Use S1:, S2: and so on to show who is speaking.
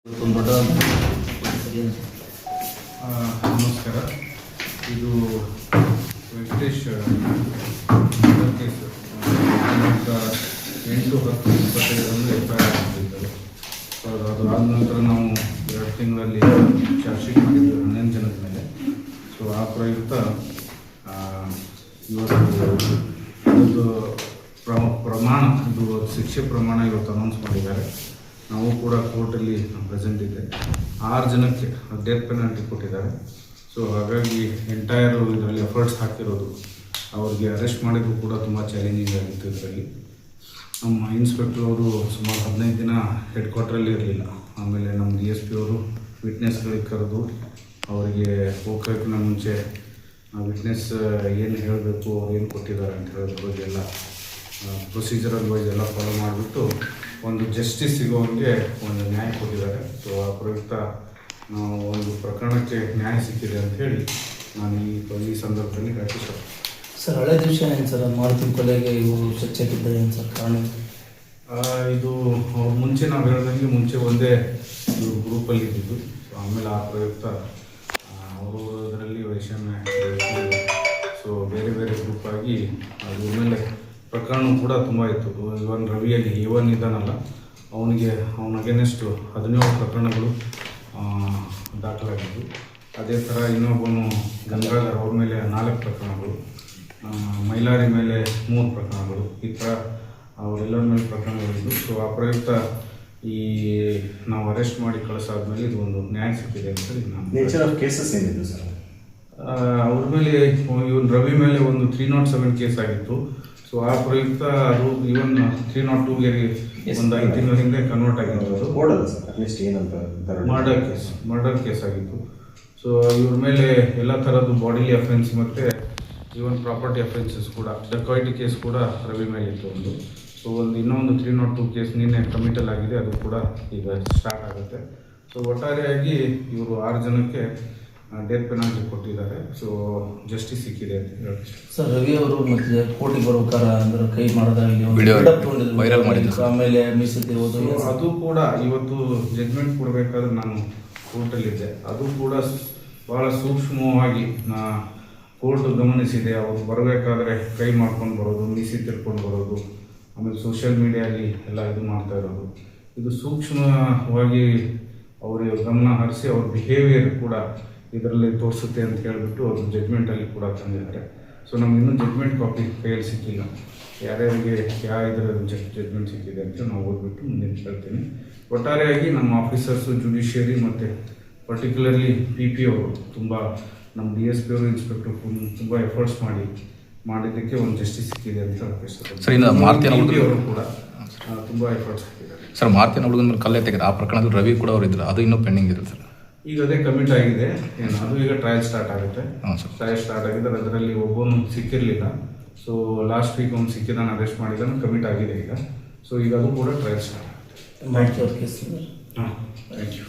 S1: ನಮಸ್ಕಾರ. ಇದು Venkatesh case 8/10/25 FIR ಆಗಿದ್ದರು. ಸೊ ಅದು ಆದ ನಂತರ ನಾವು 2 ತಿಂಗಳಲ್ಲಿ ಚಾರ್ಜ್ ಶೀಟ್ ಮಾಡಿದ್ದು 11 ಜನದ ಮೇಲೆ. ಸೊ ಆ ಪ್ರಯುಕ್ತ ಇವತ್ತು ಪ್ರಮಾಣ ಇದು ಶಿಕ್ಷೆ ಪ್ರಮಾಣ ಇವತ್ತು ಅನೌನ್ಸ್ ಮಾಡಿದ್ದಾರೆ. ನಾವು ಕೂಡ ಕೋರ್ಟಲ್ಲಿ ಪ್ರೆಸೆಂಟ್ ಇದ್ದೆ. 6 ಜನಕ್ಕೆ ಡೆತ್ ಪೆನಾಲ್ಟಿ ಕೊಟ್ಟಿದ್ದಾರೆ. ಸೊ ಹಾಗಾಗಿ ಎಂಟೈರ್ ಇದರಲ್ಲಿ ಎಫರ್ಟ್ಸ್ ಹಾಕಿರೋದು ಅವ್ರಿಗೆ ಅರೆಸ್ಟ್ ಮಾಡಿದ್ರು ಕೂಡ ತುಂಬ ಚಾಲೆಂಜಿಂಗ್ ಆಗಿತ್ತು. ಇದರಲ್ಲಿ ನಮ್ಮ ಇನ್ಸ್ಪೆಕ್ಟರ್ ಅವರು ಸುಮಾರು 15 ದಿನ ಹೆಡ್ ಕ್ವಾರ್ಟ್ರಲ್ಲಿ ಇರಲಿಲ್ಲ. ಆಮೇಲೆ ನಮ್ಮ DSP ಅವರು ವಿಟ್ನೆಸ್ಗಳಿಗೆ ಕರೆದು ಅವರಿಗೆ ಹೋಗೋಕ್ಕಿಂತ ಮುಂಚೆ ವಿಟ್ನೆಸ್ ಏನು ಹೇಳಬೇಕು, ಅವ್ರು ಏನು ಕೊಟ್ಟಿದ್ದಾರೆ ಅಂತ ಹೇಳೋದ್ರ ಬಗ್ಗೆ ಎಲ್ಲ ಪ್ರೊಸೀಜರಲ್ ವೈಸ್ ಎಲ್ಲ ಫಾಲೋ ಮಾಡಿಬಿಟ್ಟು ಒಂದು ಜಸ್ಟಿಸ್ ಸಿಗೋರಿಗೆ ಒಂದು ನ್ಯಾಯ ಕೊಟ್ಟಿದ್ದಾರೆ. ಸೊ ಆ ಪ್ರಯುಕ್ತ ನಾವು ಒಂದು ಪ್ರಕರಣಕ್ಕೆ ನ್ಯಾಯ ಸಿಕ್ಕಿದೆ ಅಂತ ಹೇಳಿ ನಾನು ಈ ಸಂದರ್ಭದಲ್ಲಿ ಹೇಳ್ತೀನಿ.
S2: ಸರ್, ಹಳೆ ದಿವಸ ಏನು ಸರ್ ಮಾರುತಿ ಕೊಲೆಗೆ ಇವರು ಚರ್ಚೆಗಿದ್ದಾರೆ ಏನು ಸರ್ ಕಾರಣ?
S1: ಇದು ಮುಂಚೆ ನಾವು ಹೇಳ್ದಂಗೆ ಮುಂಚೆ ಒಂದೇ ಗ್ರೂಪಲ್ಲಿ ಇದ್ದಿದ್ದು. ಸೊ ಆಮೇಲೆ ಆ ಪ್ರಯುಕ್ತ ಅವರು ಅದರಲ್ಲಿ ವೈಷಮ್ಯ, ಸೊ ಬೇರೆ ಬೇರೆ ಗ್ರೂಪಾಗಿ ಅದ್ರ ಮೇಲೆ ಪ್ರಕರಣ ಕೂಡ ತುಂಬ ಇತ್ತು. ಇವನ್ ರವಿಯಲ್ಲಿ ಇವನ್ ಇದ್ದಾನಲ್ಲ, ಅವನ ಅಗೇನೆಸ್ಟು 17 ಪ್ರಕರಣಗಳು ದಾಖಲಾಗಿದ್ದು. ಅದೇ ಥರ ಇನ್ನೊಬ್ಬನು ಗಂಗಾಧರ್, ಅವ್ರ ಮೇಲೆ 4 ಪ್ರಕರಣಗಳು, ಮೈಲಾರಿ ಮೇಲೆ 3 ಪ್ರಕರಣಗಳು, ಈ ಥರ ಅವರೆಲ್ಲರ ಮೇಲೆ ಪ್ರಕರಣಗಳಿದ್ದು. ಸೊ ಆ ಪ್ರಯುಕ್ತ ನಾವು ಅರೆಸ್ಟ್ ಮಾಡಿ ಕಳಿಸಾದ್ಮೇಲೆ ಇದು ಒಂದು ನ್ಯಾಯ ಸಿಕ್ಕಿದೆ ಅಂತ ಹೇಳಿ ನಾನು.
S3: ನೇಚರ್ ಆಫ್ ಕೇಸಸ್ ಏನಿದೆ ಸರ್?
S1: ಅವ್ರ ಮೇಲೆ ಇವನ್ ರವಿ ಮೇಲೆ ಒಂದು 307 ಕೇಸ್ ಆಗಿತ್ತು. ಸೊ ಆ ಪ್ರಯುಕ್ತ ಅದು ಇವನ್ 302ಗೆ ಒಂದು 5 ತಿಂಗಳ ಹಿಂದೆ ಕನ್ವರ್ಟ್ ಆಗಿತ್ತು. ಮರ್ಡರ್ ಕೇಸ್ ಆಗಿತ್ತು. ಸೊ ಇವ್ರ ಮೇಲೆ ಎಲ್ಲ ಥರದ್ದು ಬಾಡಿಲಿ ಅಫೆನ್ಸ್ ಮತ್ತು ಇವನ್ ಪ್ರಾಪರ್ಟಿ ಅಫೆನ್ಸಸ್ ಕೂಡ, ಡಕಾಯಿಟಿ ಕೇಸ್ ಕೂಡ ರವಿ ಮೇಲೆ ಇತ್ತು ಒಂದು. ಸೊ ಇನ್ನೊಂದು 302 ಕೇಸ್ ನಿನ್ನೆ ಕಮಿಟಲ್ ಆಗಿದೆ, ಅದು ಕೂಡ ಈಗ ಸ್ಟಾರ್ಟ್ ಆಗುತ್ತೆ. ಸೊ ಒಟ್ಟಾರೆಯಾಗಿ ಇವರು 6 ಜನಕ್ಕೆ ಡೆತ್ ಪೆನಾಲ್ಟಿ ಕೊಟ್ಟಿದ್ದಾರೆ. ಸೊ ಜಸ್ಟಿಸ್ ಸಿಕ್ಕಿದೆ ಅಂತ ಹೇಳಿ.
S2: ಸರ್, ರವಿ ಅವರು ಮತ್ತೆ ಕೋರ್ಟಿಗೆ ಬರೋಕಾರ ಅಂದ್ರೆ ಕೈ ಮಾಡೋದಾಗಲಿ ವೈರಲ್ ಮಾಡಿದ್ರು, ಆಮೇಲೆ ಮೀಸಲಿರುವುದು
S1: ಅದು ಕೂಡ ಇವತ್ತು ಜಡ್ಜ್ಮೆಂಟ್ ಕೊಡಬೇಕಾದ್ರೆ ನಾನು ಕೋರ್ಟಲ್ಲಿದ್ದೆ. ಅದು ಕೂಡ ಭಾಳ ಸೂಕ್ಷ್ಮವಾಗಿ ಕೋರ್ಟ್ ಗಮನಿಸಿದೆ. ಅವರು ಬರಬೇಕಾದ್ರೆ ಕೈ ಮಾಡ್ಕೊಂಡು ಬರೋದು, ಮೀಸಿ ತಿರ್ಕೊಂಡು ಬರೋದು, ಆಮೇಲೆ ಸೋಷಿಯಲ್ ಮೀಡಿಯಲ್ಲಿ ಎಲ್ಲ ಇದು ಮಾಡ್ತಾ ಇರೋದು, ಇದು ಸೂಕ್ಷ್ಮವಾಗಿ ಅವರು ಗಮನ ಹರಿಸಿ ಅವ್ರ ಬಿಹೇವಿಯರ್ ಕೂಡ ಇದರಲ್ಲಿ ತೋರಿಸುತ್ತೆ ಅಂತ ಹೇಳಿಬಿಟ್ಟು ಅವರು ಜಡ್ಜ್ಮೆಂಟಲ್ಲಿ ಕೂಡ ತಂದಿದ್ದಾರೆ. ಸೊ ನಮ್ಗೆ ಇನ್ನೂ ಜಡ್ಜ್ಮೆಂಟ್ ಕಾಪಿ ಕೈಯಲ್ಲಿ ಸಿಕ್ಕಿಲ್ಲ. ಯಾರ್ಯಾರಿಗೆ ಇದರ ಜಡ್ಜ್ಮೆಂಟ್ ಸಿಕ್ಕಿದೆ ಅಂತ ನಾವು ಓದ್ಬಿಟ್ಟು ಮುಂದೆ ಹೇಳ್ತೀನಿ. ಒಟ್ಟಾರೆಯಾಗಿ ನಮ್ಮ ಆಫೀಸರ್ಸು, ಜುಡಿಷಿಯರಿ ಮತ್ತು ಪರ್ಟಿಕ್ಯುಲರ್ಲಿ PP ಅವರು ತುಂಬ, ನಮ್ಮ DSP ಅವರು, ಇನ್ಸ್ಪೆಕ್ಟರ್ ತುಂಬ ಎಫರ್ಟ್ಸ್ ಮಾಡಿದ್ದಕ್ಕೆ ಒಂದು ಜಸ್ಟಿಸ್ ಸಿಕ್ಕಿದೆ ಅಂತ ಹೇಳಕ್ಕೆ ಇಷ್ಟಪಡ್ತೀನಿ.
S4: ಸರ್, ಇನ್ನು ಮಾರುತಿ
S1: ಅವರು ಕೂಡ ತುಂಬ ಎಫರ್ಟ್ಸ್ ಹಾಕಿದ್ದಾರೆ.
S4: ಸರ್, ಮಾರುತಿ ಹುಡುಗನ ಮೇಲೆ ಕಲ್ಲೆ ತೆಗೆದು ಆ ಪ್ರಕರಣದಲ್ಲಿ ರವಿ ಕೂಡ ಅವರು ಇದ್ರು, ಅದು ಇನ್ನೂ ಪೆಂಡಿಂಗ್ ಇದೆ ಸರ್.
S1: ಈಗ ಅದೇ ಕಮಿಟ್ ಆಗಿದೆ, ಅದು ಈಗ ಟ್ರಯಲ್ ಸ್ಟಾರ್ಟ್ ಆಗುತ್ತೆ. ಟ್ರಯಲ್ ಸ್ಟಾರ್ಟ್ ಆಗಿದ್ದಾರೆ. ಅದರಲ್ಲಿ ಒಬ್ಬನು ಸಿಕ್ಕಿರಲಿಲ್ಲ. ಸೊ ಲಾಸ್ಟ್ ವೀಕ್ ಅವ್ನು ಸಿಕ್ಕಿದ್ದಾನೆ, ಅರೆಸ್ಟ್ ಮಾಡಿದ್ದಾನೆ, ಕಮಿಟ್ ಆಗಿದೆ ಈಗ. ಸೊ ಈಗ ಅದು ಕೂಡ ಟ್ರಯಲ್ ಸ್ಟಾರ್ಟ್ ಆಗುತ್ತೆ.
S2: Thank you.